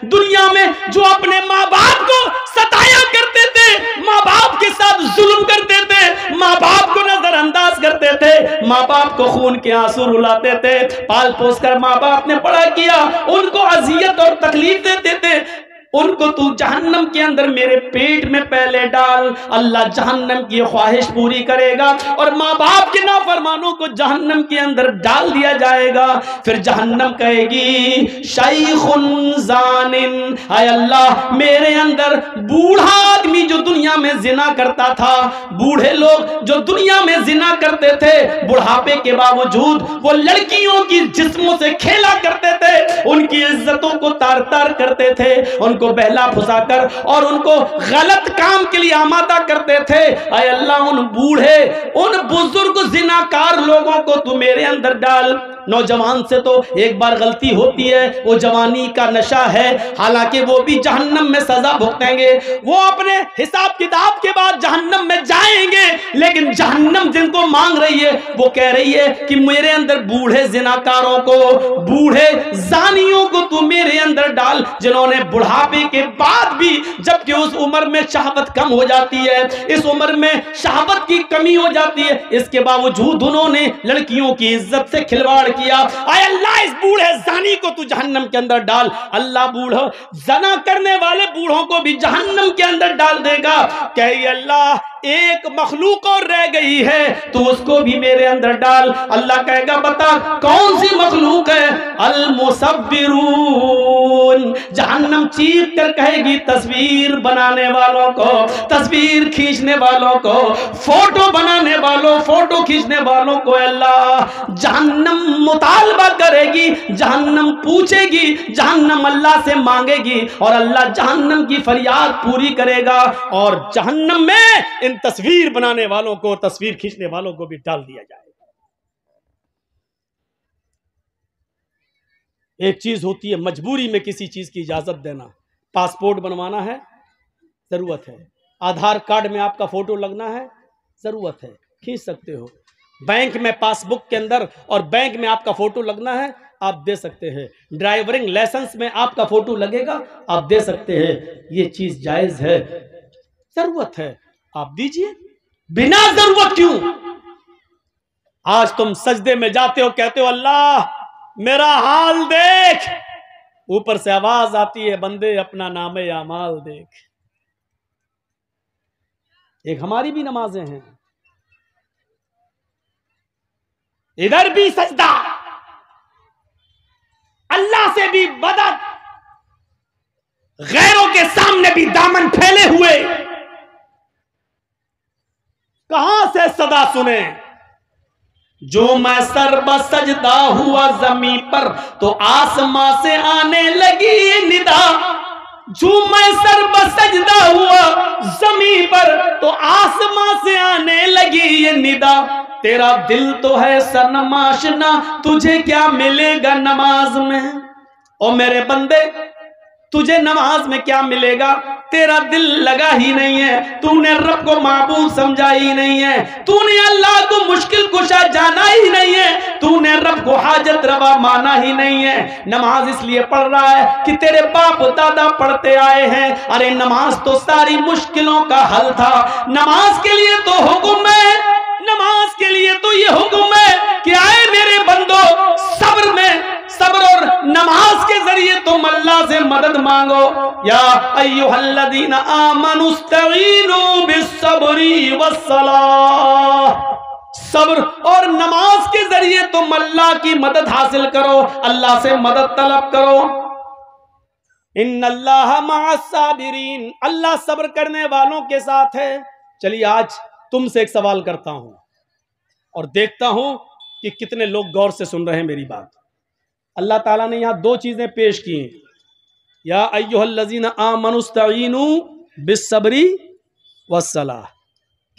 दुनिया में जो अपने माँ बाप को सताया करते थे, माँ बाप के साथ जुल्म करते थे, माँ बाप को नजरअंदाज करते थे, माँ बाप को खून के आंसू रुलाते थे, पाल पोस कर माँ बाप ने बड़ा किया, उनको अजियत और तकलीफ देते थे, उनको तू जहन्नम के अंदर मेरे पेट में पहले डाल, अल्लाह जहन्नम की ख्वाहिश पूरी करेगा और माँ बाप के नाफरमानों को जहन्नम के अंदर डाल दिया जाएगा। फिर जहन्नम कहेगी शैखुन जानिन, हाय अल्लाह मेरे अंदर बूढ़ा आदमी जो दुनिया में जिना करता था, बूढ़े लोग जो दुनिया में जिना करते थे, बुढ़ापे के बावजूद वो लड़कियों की जिस्मों से खेला करते थे, उनकी इज्जतों को तार तार करते थे, उनको बहला फुसाकर और उनको गलत काम के लिए आमादा करते थे। आय अल्लाह उन बूढ़े, उन बुजुर्ग जिनाकार लोगों को तू मेरे अंदर डाल। नौजवान से तो एक बार गलती होती है, वो जवानी का नशा है, हालांकि वो भी जहन्नम में सजा भुगतेंगे, वो अपने हिसाब किताब के बाद जहन्नम में जाएंगे, लेकिन जहन्नम जिनको मांग रही है वो कह रही है कि मेरे अंदर बूढ़े जिनाकारों को, बूढ़े जानियों को तू मेरे अंदर डाल, जिन्होंने बुढ़ापे के बाद भी, जबकि उस उम्र में शहावत कम हो जाती है, इस उम्र में शहावत की कमी हो जाती है, इसके बावजूद उन्होंने लड़कियों की इज्जत से खिलवाड़ किया। आय अल्लाह इस बूढ़े जानी को तू जहन्नम के अंदर डाल। अल्लाह बूढ़ा जना करने वाले बूढ़ों को भी जहन्नम के अंदर डाल देगा। कहे अल्लाह एक मखलूक और रह गई है, तो उसको भी मेरे अंदर डाल। अल्लाह कहेगा बता कौन सी मखलूक है? अल मुसव्विरून। जहन्नम चीख कर कहेगी तस्वीर बनाने वालों को, तस्वीर खींचने वालों को, फोटो बनाने वालों, फोटो खींचने वालों को अल्लाह जहन्नम मुतालबा करेगी, जहन्नम पूछेगी, जहन्नम अल्लाह से मांगेगी और अल्लाह जहन्नम की फरियाद पूरी करेगा और जहन्नम में इन तस्वीर बनाने वालों को, तस्वीर खींचने वालों को भी डाल दिया जाएगा। एक चीज होती है मजबूरी में किसी चीज की इजाजत देना। पासपोर्ट बनवाना है, जरूरत है। आधार कार्ड में आपका फोटो लगना है, जरूरत है, खींच सकते हो। बैंक में पासबुक के अंदर और बैंक में आपका फोटो लगना है, आप दे सकते हैं। ड्राइविंग लाइसेंस में आपका फोटो लगेगा, आप दे सकते हैं। ये चीज जायज है, जरूरत है, आप दीजिए। बिना जरूरत क्यों? आज तुम सजदे में जाते हो, कहते हो अल्लाह मेरा हाल देख, ऊपर से आवाज आती है बंदे अपना नामे आमाल देख। एक हमारी भी नमाजें हैं, इधर भी सजदा, अल्लाह से भी मदद, गैरों के सामने भी दामन फैले हुए, कहां से सदा सुने? जो मैं सर बसजदा हुआ जमीन पर तो आसमां से आने लगी ये निदा। जो मैं सर बसजदा हुआ जमीन पर तो आसमां से आने लगी ये निदा। तेरा दिल तो है सरनमाशना, तुझे क्या मिलेगा नमाज में? ओ मेरे बंदे तुझे नमाज में क्या मिलेगा? तेरा दिल लगा ही नहीं है, तूने रब को माबूद समझा ही नहीं है, तूने अल्लाह को मुश्किल कुशा जाना ही नहीं है, तूने रब को हाजत रवा माना ही नहीं है। नमाज इसलिए पढ़ रहा है कि तेरे बाप दादा पढ़ते आए हैं। अरे नमाज तो सारी मुश्किलों का हल था। नमाज के लिए तो हुक्म है, नमाज के लिए तो ये हुक्म है कि आए मेरे बंदो सब्र में, सब्र और नमाज के जरिए तुम अल्लाह से मदद मांगो। या अय्युहल्लज़ीना आमनुस्तईनु बिस्सब्री वस्सलाह। सब्र और नमाज के जरिए तुम अल्लाह की मदद हासिल करो, अल्लाह से मदद तलब करो। इन्नल्लाह मअस्साबिरीन, अल्लाह सब्र करने वालों के साथ है। चलिए आज तुमसे एक सवाल करता हूं और देखता हूं कि कितने लोग गौर से सुन रहे हैं मेरी बात। अल्लाह ताला ने यहां दो चीजें पेश की, या अय्युहल्लज़ीना आमनुस्तईनु बिस्सब्री वस्सलाह।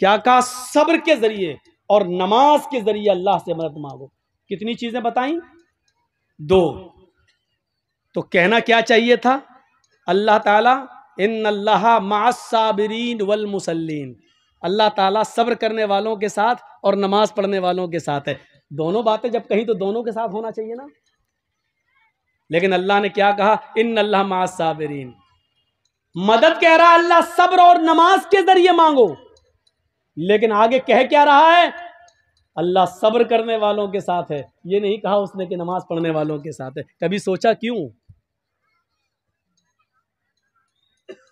क्या कहा? सब्र के जरिए और नमाज के जरिए अल्लाह से मदद मांगो। कितनी चीजें बताई? दो। तो कहना क्या चाहिए था? अल्लाह ताला इन्नल्लाह मअस्साबिरीन वल मुसल्लीन, अल्लाह ताला सब्र करने वालों के साथ और नमाज पढ़ने वालों के साथ है। दोनों बातें जब कहीं तो दोनों के साथ होना चाहिए ना। लेकिन अल्लाह ने क्या कहा, इन अल्लाह माअस साबिरीन। मदद कह रहा है अल्लाह सब्र और नमाज के जरिए मांगो, लेकिन आगे कह क्या रहा है, अल्लाह सब्र करने वालों के साथ है। ये नहीं कहा उसने कि नमाज पढ़ने वालों के साथ है। कभी सोचा क्यों?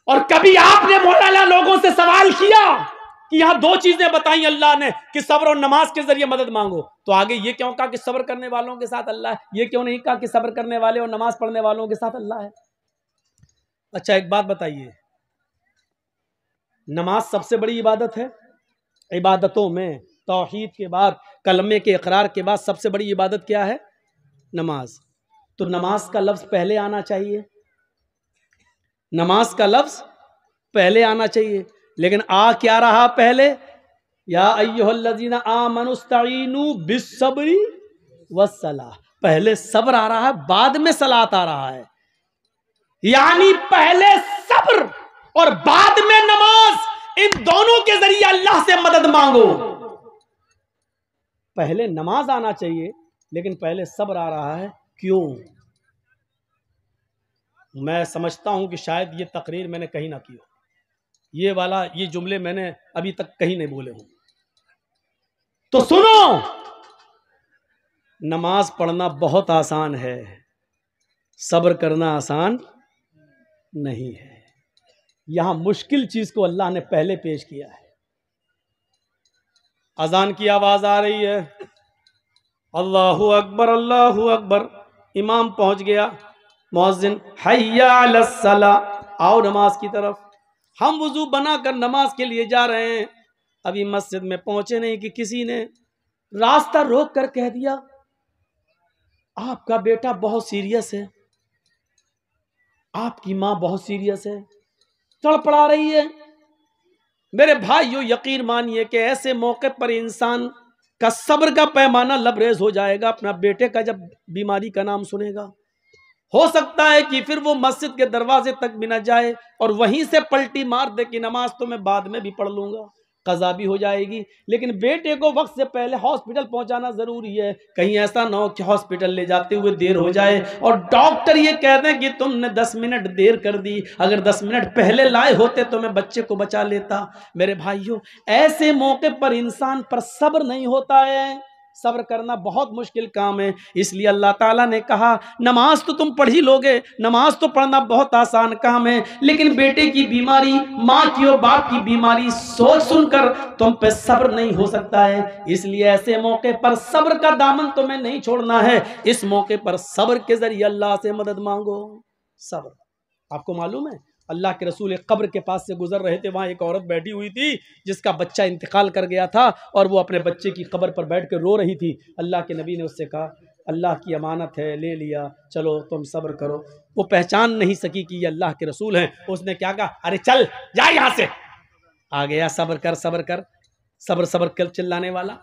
और कभी आपने मौलाना लोगों से सवाल किया कि यहां दो चीजें बताई अल्लाह ने कि सब्र और नमाज के जरिए मदद मांगो, तो आगे ये क्यों कहा कि सब्र करने वालों के साथ अल्लाह है? ये क्यों नहीं कहा कि सब्र करने वाले और नमाज पढ़ने वालों के साथ अल्लाह है? अच्छा एक बात बताइए, नमाज सबसे बड़ी इबादत है। इबादतों में तौहीद के बाद, कलमे के इकरार के बाद सबसे बड़ी इबादत क्या है? नमाज। तो नमाज का लफ्ज पहले आना चाहिए, नमाज का लफ्ज पहले आना चाहिए, लेकिन आ क्या रहा पहले? या अय्युहल्लज़ीना आमनुस्तईनु बिस्सब्री वस्सलाह। पहले सब्र आ रहा है, बाद में सलात आ रहा है। यानी पहले सब्र और बाद में नमाज, इन दोनों के जरिए अल्लाह से मदद मांगो। पहले नमाज आना चाहिए, लेकिन पहले सब्र आ रहा है। क्यों? मैं समझता हूं कि शायद ये तकरीर मैंने कहीं ना की हो, ये जुमले मैंने अभी तक कहीं नहीं बोले हूं। तो सुनो, नमाज पढ़ना बहुत आसान है, सब्र करना आसान नहीं है। यहां मुश्किल चीज को अल्लाह ने पहले पेश किया है। अजान की आवाज आ रही है, अल्लाहु अकबर अल्लाहु अकबर। इमाम पहुंच गया, मुअज्जिन हय्या अलस सला, आओ नमाज की तरफ। हम वुजू बनाकर नमाज के लिए जा रहे हैं, अभी मस्जिद में पहुंचे नहीं कि किसी ने रास्ता रोक कर कह दिया, आपका बेटा बहुत सीरियस है, आपकी मां बहुत सीरियस है, तड़पड़ा रही है। मेरे भाइयों, यकीन मानिए कि ऐसे मौके पर इंसान का सब्र का पैमाना लबरेज हो जाएगा अपना बेटे का जब बीमारी का नाम सुनेगा। हो सकता है कि फिर वो मस्जिद के दरवाजे तक भी न जाए और वहीं से पलटी मार दे कि नमाज तो मैं बाद में भी पढ़ लूंगा, कज़ा भी हो जाएगी। लेकिन बेटे को वक्त से पहले हॉस्पिटल पहुंचाना जरूरी है, कहीं ऐसा ना हो कि हॉस्पिटल ले जाते हुए देर हो जाए और डॉक्टर ये कह दें कि तुमने 10 मिनट देर कर दी, अगर 10 मिनट पहले लाए होते तो मैं बच्चे को बचा लेता। मेरे भाइयों, ऐसे मौके पर इंसान पर सब्र नहीं होता है। सब्र करना बहुत मुश्किल काम है। इसलिए अल्लाह ताला ने कहा, नमाज तो तुम पढ़ ही लोगे, नमाज तो पढ़ना बहुत आसान काम है, लेकिन बेटे की बीमारी, माँ की और बाप की बीमारी सोच सुनकर तुम पे सब्र नहीं हो सकता है। इसलिए ऐसे मौके पर सब्र का दामन तुम्हें नहीं छोड़ना है। इस मौके पर सब्र के जरिए अल्लाह से मदद मांगो। सब्र, आपको मालूम है अल्लाह के रसूल एक कब्र के पास से गुजर रहे थे, वहां एक औरत बैठी हुई थी जिसका बच्चा इंतकाल कर गया था और वो अपने बच्चे की कब्र पर बैठ कर रो रही थी। अल्लाह के नबी ने उससे कहा, अल्लाह की अमानत है, ले लिया, चलो तुम सब्र करो। वो पहचान नहीं सकी कि ये अल्लाह के रसूल हैं। उसने क्या कहा, अरे चल जा यहां से। आ गया, सब्र कर सब्र कर, सब्र सब्र कर चिल्लाने वाला।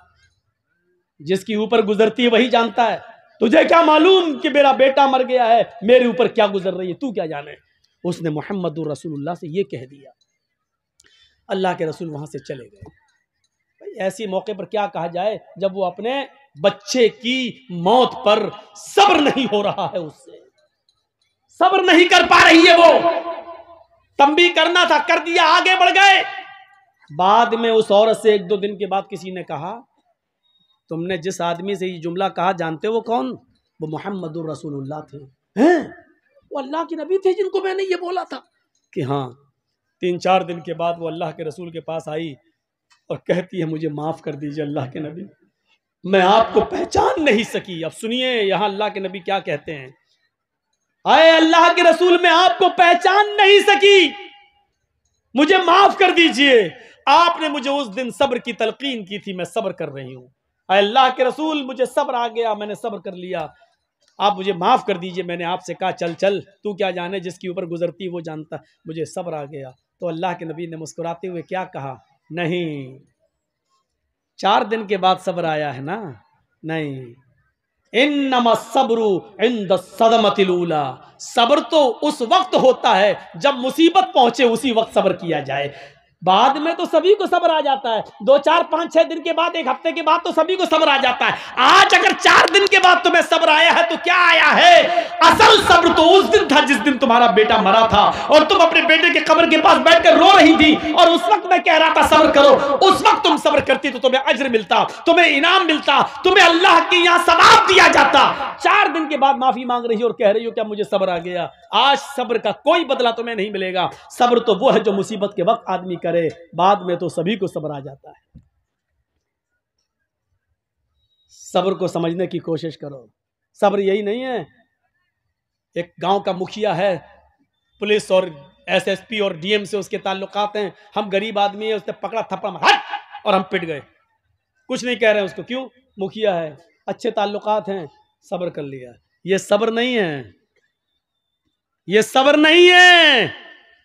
जिसकी ऊपर गुजरती है वही जानता है। तुझे क्या मालूम कि मेरा बेटा मर गया है, मेरे ऊपर क्या गुजर रही है, तू क्या जाने। उसने मोहम्मदुर रसूलुल्लाह से ये कह दिया। अल्लाह के रसूल वहां से चले गए। ऐसी मौके पर क्या कहा जाए जब वो अपने बच्चे की मौत पर सब्र नहीं हो रहा है, उससे सब्र नहीं कर पा रही है। वो तंबी करना था, कर दिया, आगे बढ़ गए। बाद में उस औरत से 1-2 दिन के बाद किसी ने कहा, तुमने जिस आदमी से ये जुमला कहा जानते हो वो कौन? वो मोहम्मदुर रसूलुल्लाह थे। हैं? वो अल्लाह के नबी थे जिनको मैंने ये बोला था कि हाँ। 3-4 दिन के बाद वो अल्लाह के रसूल के पास आई और कहती है, मुझे माफ कर दीजिए अल्लाह के नबी, मैं आपको पहचान नहीं सकी। अब सुनिए यहां अल्लाह के नबी क्या कहते हैं, आए अल्लाह के रसूल, मैं आपको पहचान नहीं सकी, मुझे माफ कर दीजिए। आपने मुझे उस दिन सब्र की तलकीन की थी, मैं सब्र कर रही हूं। अल्लाह के रसूल, मुझे सब्र आ गया, मैंने सब्र कर लिया, आप मुझे माफ कर दीजिए। मैंने आपसे कहा चल चल, तू क्या जाने, जिसके ऊपर गुजरती वो जानता, मुझे सब्र आ गया। तो अल्लाह के नबी ने मुस्कुराते हुए क्या कहा, नहीं, 4 दिन के बाद सब्र आया है ना, नहीं, इन्नमा सब्रु इंद सदमतिल ऊला, सब्र तो उस वक्त होता है जब मुसीबत पहुंचे, उसी वक्त सब्र किया जाए। बाद में तो सभी को सब्र आ जाता है, 2 4 5 6 दिन के बाद, 1 हफ्ते के बाद तो सभी को सब्र आ जाता है। आज अगर 4 दिन के बाद तुम्हें सब्र आया है तो क्या आया है? असल सब्र तो उस दिन था जिस दिन तुम्हारा बेटा मरा था और तुम अपने बेटे के कब्र के पास बैठकर रो रही थी, और उस वक्त मैं कह रहा था सब्र करो। उस वक्त तुम सब्र करती तो तुम्हें अज्र मिलता, तुम्हें इनाम मिलता, तुम्हें अल्लाह के यहां सवाब दिया जाता। 4 दिन के बाद माफी मांग रही हो और कह रही हो क्या मुझे सब्र आ गया। आज सब्र का कोई बदला तुम्हें नहीं मिलेगा। सब्र तो वो है जो मुसीबत के वक्त आदमी करे, बाद में तो सभी को सब्र आ जाता है। सब्र को समझने की कोशिश करो। सब्र यही नहीं है, एक गांव का मुखिया है, पुलिस और एसएसपी और डीएम से उसके ताल्लुकात हैं, हम गरीब आदमी है, उसने पकड़ा थप्पड़ मारा और हम पिट गए, कुछ नहीं कह रहे हैं उसको, क्यों? मुखिया है, अच्छे ताल्लुकात हैं, सब्र कर लिया। ये सब्र नहीं है, ये सब्र नहीं है,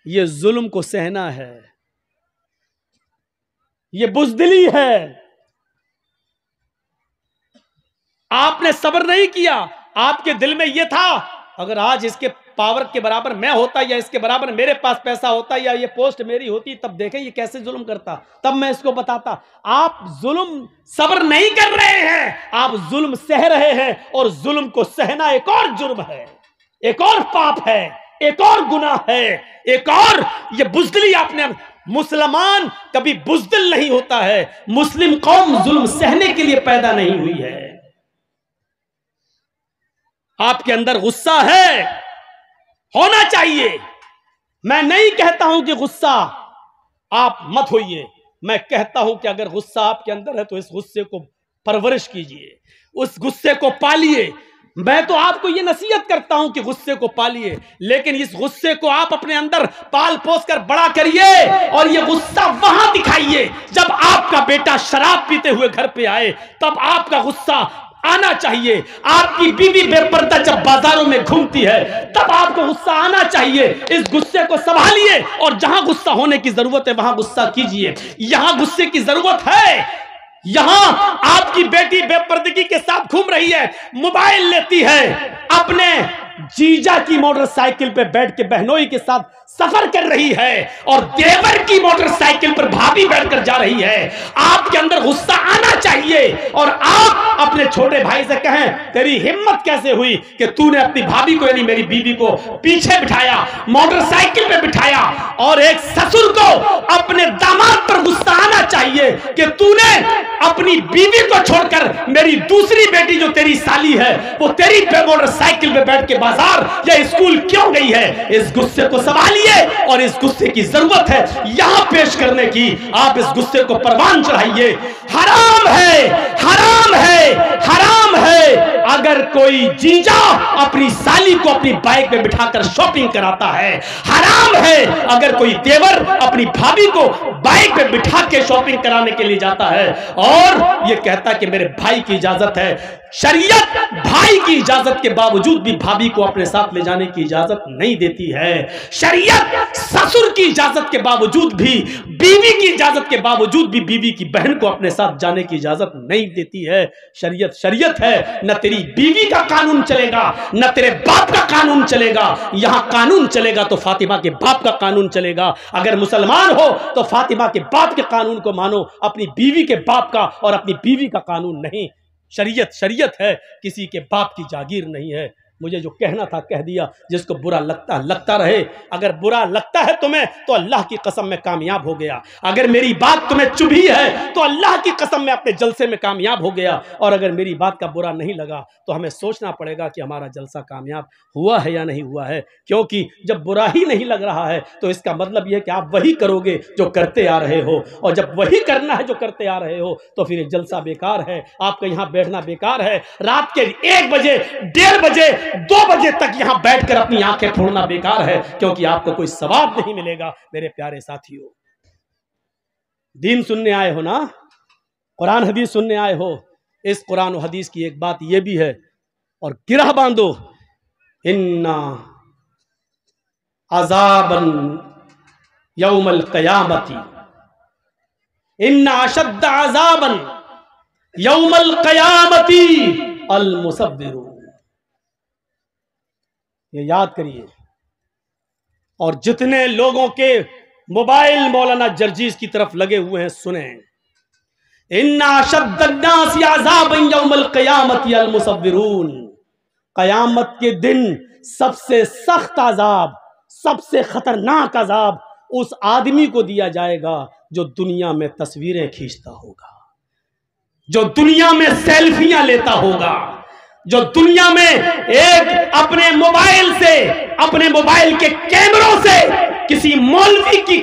ये जुल्म को सहना है, ये बुज़दिली है। आपने सब्र नहीं किया, आपके दिल में यह था अगर आज इसके पावर के बराबर मैं होता या इसके बराबर मेरे पास पैसा होता या ये पोस्ट मेरी होती, तब देखें ये कैसे जुल्म करता, तब मैं इसको बताता। आप जुल्म सब्र नहीं कर रहे हैं, आप जुल्म सह रहे हैं, और जुल्म को सहना एक और जुर्म है, एक और पाप है, एक और गुनाह है, एक और ये बुज़दिली आपने। मुसलमान कभी बुज़दिल नहीं होता है, मुस्लिम कौम जुल्म सहने के लिए पैदा नहीं हुई है। आपके अंदर गुस्सा है, होना चाहिए। मैं नहीं कहता हूं कि गुस्सा आप मत होइए, मैं कहता हूं कि अगर गुस्सा आपके अंदर है तो इस गुस्से को परवरिश कीजिए, उस गुस्से को पालिए। मैं तो आपको यह नसीहत करता हूं कि गुस्से को पालिए, लेकिन इस गुस्से को आप अपने अंदर पाल पोस कर बड़ा करिए, और यह गुस्सा वहां दिखाइए जब आपका बेटा शराब पीते हुए घर पे आए, तब आपका गुस्सा आना चाहिए। आपकी बीवी बेपर्दा जब बाजारों में घूमती है तब आपको गुस्सा आना चाहिए। इस गुस्से को संभालिए, और जहां गुस्सा होने की जरूरत है वहां गुस्सा कीजिए। यहां गुस्से की जरूरत है, यहां आपकी बेटी बेपर्दगी के साथ घूम रही है, मोबाइल लेती है, अपने जीजा की मोटरसाइकिल पे बैठ के बहनोई के साथ सफर कर रही है, और देवर की मोटरसाइकिल पर भाभी बैठकर जा रही है। आपके अंदर गुस्सा आना चाहिए, और आप अपने छोटे भाई से कहें तेरी हिम्मत कैसे हुई कि तूने अपनी भाभी को यानी मेरी बीवी को पीछे बिठाया, मोटरसाइकिल पे बिठाया। और एक ससुर को अपने दामाद पर गुस्सा आना चाहिए कि तूने अपनी बीवी को छोड़कर मेरी दूसरी बेटी जो तेरी साली है वो तेरी मोटरसाइकिल पे बैठ के बाजार या स्कूल क्यों गई है। इस गुस्से को संभालिए, और इस गुस्से की जरूरत है यहां पेश करने की। आप इस गुस्से को परवान चढ़ाइए। हराम है, हराम है, हराम है अगर कोई जीजा अपनी साली को अपनी बाइक पे बिठाकर शॉपिंग कराता है। हराम है अगर कोई देवर अपनी भाभी को बाइक पे बिठा के शॉपिंग कराने के लिए जाता है और ये कहता कि मेरे भाई की इजाजत है। शरीयत भाई की इजाजत के बावजूद भी भाभी को अपने साथ ले जाने की इजाजत नहीं देती है। शरीयत ससुर की इजाजत के बावजूद भी, बीवी की इजाजत के बावजूद भी बीवी की बहन को अपने साथ जाने की इजाजत नहीं देती है। शरीयत शरीयत है, न तेरी बीवी का कानून चलेगा न तेरे बाप का कानून चलेगा। यहां कानून चलेगा तो फातिमा के बाप का कानून चलेगा। अगर मुसलमान हो तो फातिमा के बाप के कानून को मानो, अपनी बीवी के बाप का और अपनी बीवी का कानून नहीं। शरीयत शरीयत है, किसी के बाप की जागीर नहीं है। मुझे जो कहना था कह दिया। जिसको बुरा लगता रहे। अगर बुरा लगता है तुम्हें तो अल्लाह की कसम में कामयाब हो गया। अगर मेरी बात तुम्हें चुभी है तो अल्लाह की कसम में अपने जलसे में कामयाब हो गया। और अगर मेरी बात का बुरा नहीं लगा तो हमें सोचना पड़ेगा कि हमारा जलसा कामयाब हुआ है या नहीं हुआ है। क्योंकि जब बुरा ही नहीं लग रहा है तो इसका मतलब यह है कि आप वही करोगे जो करते आ रहे हो, और जब वही करना है जो करते आ रहे हो तो फिर जलसा बेकार है। आपका यहाँ बैठना बेकार है। रात के 1 बजे 1:30 बजे 2 बजे तक यहां बैठकर अपनी आंखें फोड़ना बेकार है, क्योंकि आपको कोई सवाब नहीं मिलेगा। मेरे प्यारे साथियों, दीन सुनने आए हो ना, कुरान हदीस सुनने आए हो। इस कुरान और हदीस की एक बात यह भी है, और गिरह बांधो, इन्ना अज़ाबन यौमल क़यामती, इन्ना अशद्द अज़ाबन यौमल क़यामती अल मुसव्विरू। ये याद करिए। और जितने लोगों के मोबाइल मौलाना जर्जीज की तरफ लगे हुए हैं, सुने। इन्ना अशद्दन्नासी अज़ाबन यौमल क़ियामति अल मुसव्विरून, क़यामत के दिन सबसे सख्त अजाब, सबसे खतरनाक अजाब उस आदमी को दिया जाएगा जो दुनिया में तस्वीरें खींचता होगा, जो दुनिया में सेल्फियां लेता होगा, जो दुनिया में एक अपने मोबाइल से, अपने मोबाइल के कैमरों से किसी मौलवी की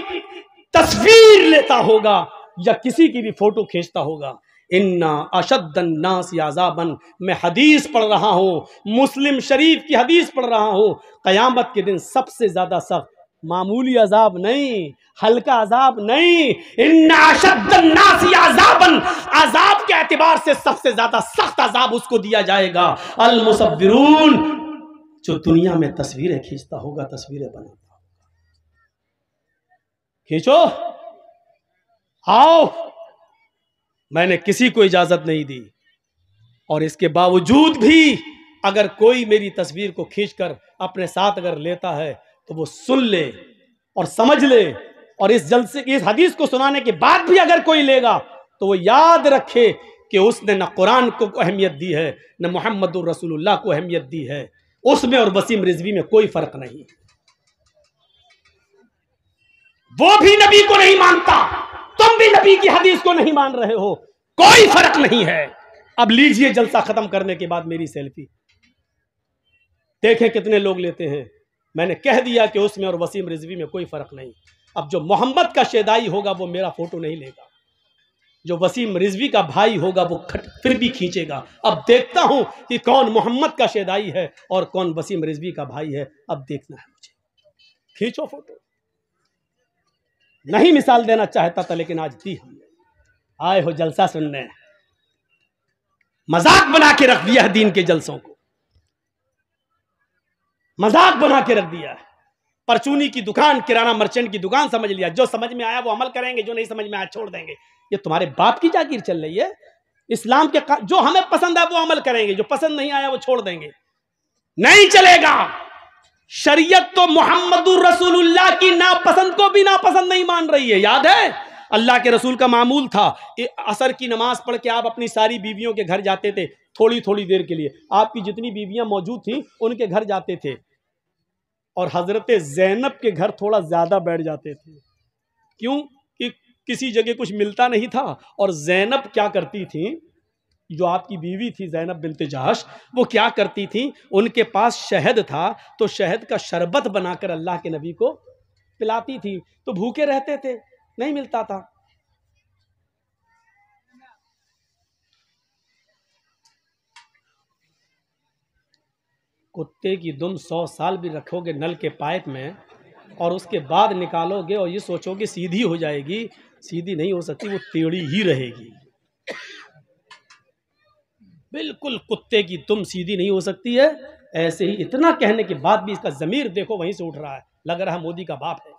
तस्वीर लेता होगा या किसी की भी फोटो खींचता होगा। इन्ना अशद्दन नासी अज़ाबन, मैं हदीस पढ़ रहा हूं, मुस्लिम शरीफ की हदीस पढ़ रहा हूं। कयामत के दिन सबसे ज्यादा सख्त, मामूली अजाब नहीं, हल्का अजाब नहीं, इन्ना अशद्दन नासी अज़ाबन, अजाब के एतबार से सबसे ज्यादा सख्त अजाब उसको दिया जाएगा अल मुसव्विरून, जो दुनिया में तस्वीरें खींचता होगा, तस्वीरें बनाता होगा। खींचो, आओ, मैंने किसी को इजाजत नहीं दी, और इसके बावजूद भी अगर कोई मेरी तस्वीर को खींचकर अपने साथ अगर लेता है तो वो सुन ले और समझ ले, और इस जलसे, इस हदीस को सुनाने के बाद भी अगर कोई लेगा तो वो याद रखे कि उसने न कुरान को अहमियत दी है, न मुहम्मदुर रसूलुल्लाह को अहमियत दी है। उसमें और वसीम रिजवी में कोई फर्क नहीं। वो भी नबी को नहीं मानता, तुम भी नबी की हदीस को नहीं मान रहे हो, कोई फर्क नहीं है। अब लीजिए जलसा खत्म करने के बाद मेरी सेल्फी, देखें कितने लोग लेते हैं। मैंने कह दिया कि उसमें और वसीम रिजवी में कोई फर्क नहीं। अब जो मोहम्मद का शेदाई होगा वो मेरा फोटो नहीं लेगा, जो वसीम रिजवी का भाई होगा वो फिर भी खींचेगा। अब देखता हूं कि कौन मोहम्मद का शेदाई है और कौन वसीम रिजवी का भाई है, अब देखना है मुझे। खींचो फोटो। नहीं मिसाल देना चाहता था लेकिन आज दी हमने। आए हो जलसा सुनने, मजाक बना के रख दिया है दीन के जलसों को, मजाक बना के रख दिया है। परचूनी की दुकान, किराना मर्चेंट की दुकान समझ लिया। जो समझ में आया वो अमल करेंगे, जो नहीं समझ में आया छोड़ देंगे। ये तुम्हारे बाप की जागीर चल रही है। इस्लाम के जो हमें पसंद है वो अमल करेंगे, जो पसंद नहीं आया वो छोड़ देंगे। नहीं चलेगा। शरीयत तो मोहम्मदुर रसूलुल्लाह की नापसंद को भी नापसंद नहीं मान रही है। याद है अल्लाह के रसूल का मामूल था, असर की नमाज पढ़ के आप अपनी सारी बीवियों के घर जाते थे, थोड़ी थोड़ी देर के लिए। आपकी जितनी बीवियां मौजूद थी उनके घर जाते थे, और हजरत ज़ैनब के घर थोड़ा ज्यादा बैठ जाते थे। क्यों? कि किसी जगह कुछ मिलता नहीं था। और ज़ैनब क्या करती थी, जो आपकी बीवी थी ज़ैनब बिन्त जहश, वो क्या करती थी, उनके पास शहद था तो शहद का शरबत बनाकर अल्लाह के नबी को पिलाती थी। तो भूखे रहते थे, नहीं मिलता था। कुत्ते की दुम 100 साल भी रखोगे नल के पाइप में और उसके बाद निकालोगे और ये सोचोगे सीधी हो जाएगी, सीधी नहीं हो सकती, वो टेढ़ी ही रहेगी। बिल्कुल कुत्ते की दुम सीधी नहीं हो सकती है। ऐसे ही इतना कहने के बाद भी इसका ज़मीर देखो वहीं से उठ रहा है, लग रहा है मोदी का बाप है।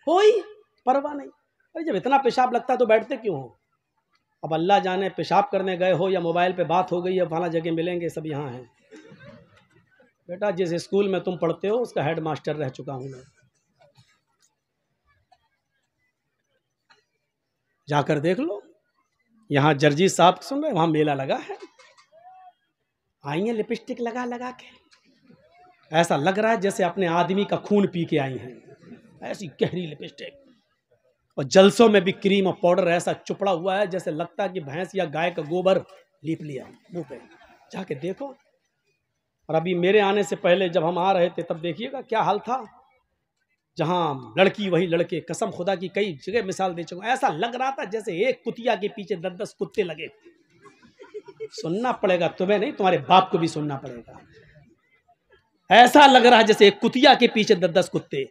कोई परवाह नहीं। अरे जब इतना पेशाब लगता है तो बैठते क्यों हो? अब अल्लाह जाने पेशाब करने गए हो या मोबाइल पे बात हो गई है, फला जगह मिलेंगे, सब यहाँ हैं। बेटा जिस स्कूल में तुम पढ़ते हो उसका हेड मास्टर रह चुका हूं मैं, जाकर देख लो। यहाँ जर्जीज साहब सुन रहे, वहां मेला लगा है, आई हैं लिपस्टिक लगा लगा के, ऐसा लग रहा है जैसे अपने आदमी का खून पी के आई हैं, ऐसी गहरी लिपस्टिक। और जलसों में भी क्रीम और पाउडर ऐसा चुपड़ा हुआ है जैसे लगता है कि भैंस या गाय का गोबर लीप लिया मुंह पे। जाके देखो। और अभी मेरे आने से पहले जब हम आ रहे थे तब देखिएगा क्या हाल था। जहां लड़की वही लड़के, कसम खुदा की कई जगह मिसाल दे चुका, ऐसा लग रहा था जैसे एक कुतिया के पीछे 10-10 कुत्ते लगे। सुनना पड़ेगा तुम्हें नहीं, तुम्हारे बाप को भी सुनना पड़ेगा। ऐसा लग रहा है जैसे एक कुतिया के पीछे 10-10 कुत्ते,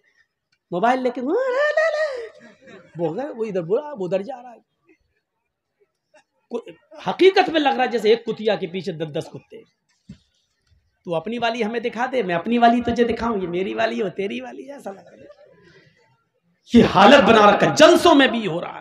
मोबाइल लेके वो इधर बुरा वो उधर जा रहा है। हकीकत में लग रहा है जैसे एक कुतिया के पीछे 10-10 कुत्ते। तू अपनी वाली हमें दिखा दे, मैं अपनी वाली तुझे दिखाऊं, ये मेरी वाली हो तेरी वाली, ऐसा लग रहा है। ये हालत बना रखा, जलसों में भी हो रहा है।